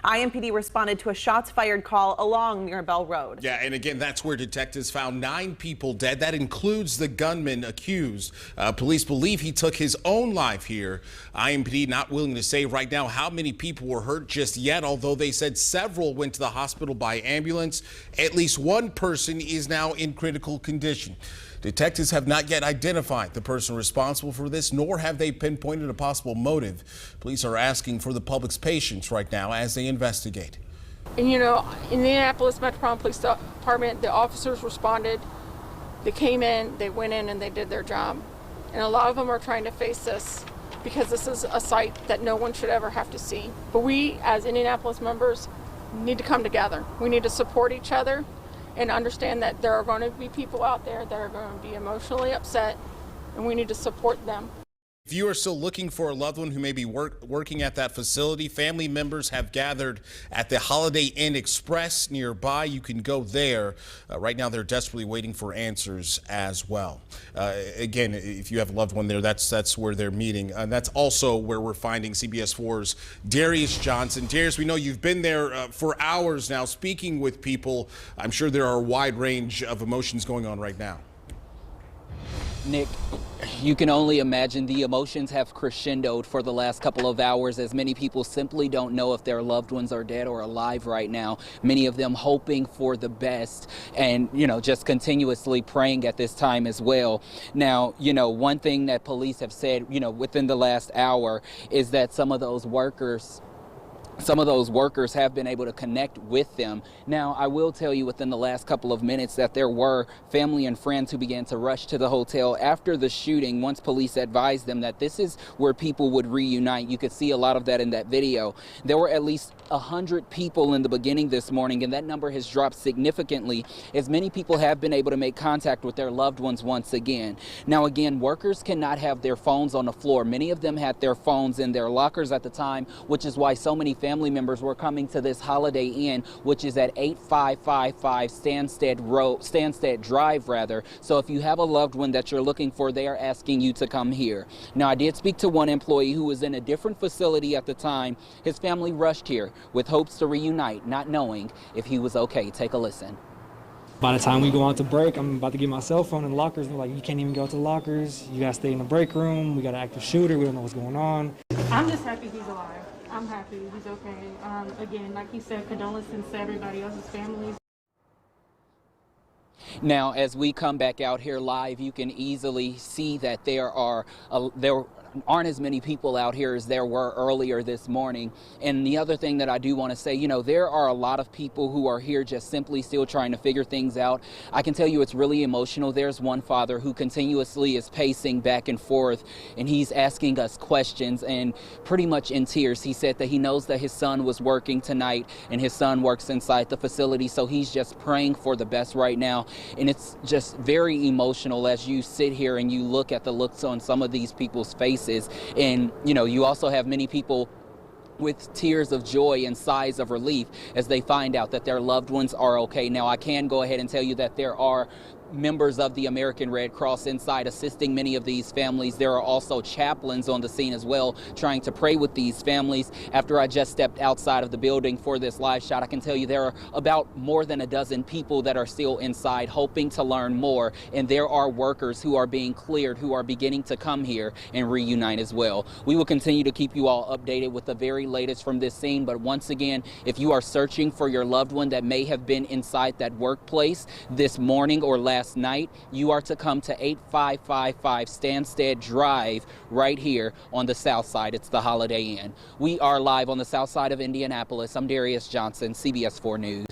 IMPD responded to a shots fired call along Mirabel Road. Yeah, and again, that's where detectives found 9 people dead. That includes the gunman accused. Police believe he took his own life here. IMPD not willing to say right now how many people were hurt just yet, although they said several went to the hospital by ambulance. At least one person is now in critical condition. Detectives have not yet identified the person responsible for this, nor have they pinpointed a possible motive. Police are asking for the public's patience right now as they investigate. And you know, in the Indianapolis Metropolitan Police Department, the officers responded. They came in, they went in, and they did their job. And a lot of them are trying to face this because this is a sight that no one should ever have to see. But we, as Indianapolis members, need to come together. We need to support each other and understand that there are going to be people out there that are going to be emotionally upset, and we need to support them. If you are still looking for a loved one who may be working at that facility, family members have gathered at the Holiday Inn Express nearby. You can go there. Right now, they're desperately waiting for answers as well. Again, if you have a loved one there, that's where they're meeting. And that's also where we're finding CBS 4's Darius Johnson. Darius, we know you've been there for hours now speaking with people. I'm sure there are a wide range of emotions going on right now. Nick, you can only imagine the emotions have crescendoed for the last couple of hours as many people simply don't know if their loved ones are dead or alive right now. Many of them hoping for the best and, just continuously praying at this time as well. Now, one thing that police have said, within the last hour is that some of those workers have been able to connect with them. Now, I will tell you within the last couple of minutes that there were family and friends who began to rush to the hotel after the shooting once police advised them that this is where people would reunite. You could see a lot of that in that video. There were at least 100 people in the beginning this morning, and that number has dropped significantly as many people have been able to make contact with their loved ones once again. Now, again, workers cannot have their phones on the floor. Many of them had their phones in their lockers at the time, which is why so many family members were coming to this Holiday Inn, which is at 8555 Stansted Drive, rather. So if you have a loved one that you're looking for, they are asking you to come here. Now, I did speak to one employee who was in a different facility at the time. His family rushed here with hopes to reunite, not knowing if he was okay. Take a listen. By the time we go out to break, I'm about to get my cell phone in the lockers. They're like, you can't even go to the lockers. You gotta stay in the break room. We got an active shooter. We don't know what's going on. I'm just happy he's alive. I'm happy he's okay. Again, like he said, condolences to everybody else's families. Now, as we come back out here live, you can easily see that there aren't as many people out here as there were earlier this morning. And the other thing that I do want to say, there are a lot of people who are here just simply still trying to figure things out. I can tell you it's really emotional. There's one father who continuously is pacing back and forth, and he's asking us questions and pretty much in tears. He said that he knows that his son was working tonight and his son works inside the facility, so he's just praying for the best right now. And it's just very emotional as you sit here and you look at the looks on some of these people's faces. And, you also have many people with tears of joy and sighs of relief as they find out that their loved ones are okay. Now, I can go ahead and tell you that there are members of the American Red Cross inside assisting many of these families. There are also chaplains on the scene as well, trying to pray with these families. After I just stepped outside of the building for this live shot, I can tell you there are about more than a dozen people that are still inside hoping to learn more. And there are workers who are being cleared, who are beginning to come here and reunite as well. We will continue to keep you all updated with the very latest from this scene. But once again, if you are searching for your loved one that may have been inside that workplace this morning or last night, you are to come to 8555 Stansted Drive right here on the south side. It's the Holiday Inn. We are live on the south side of Indianapolis. I'm Darius Johnson, CBS 4 News.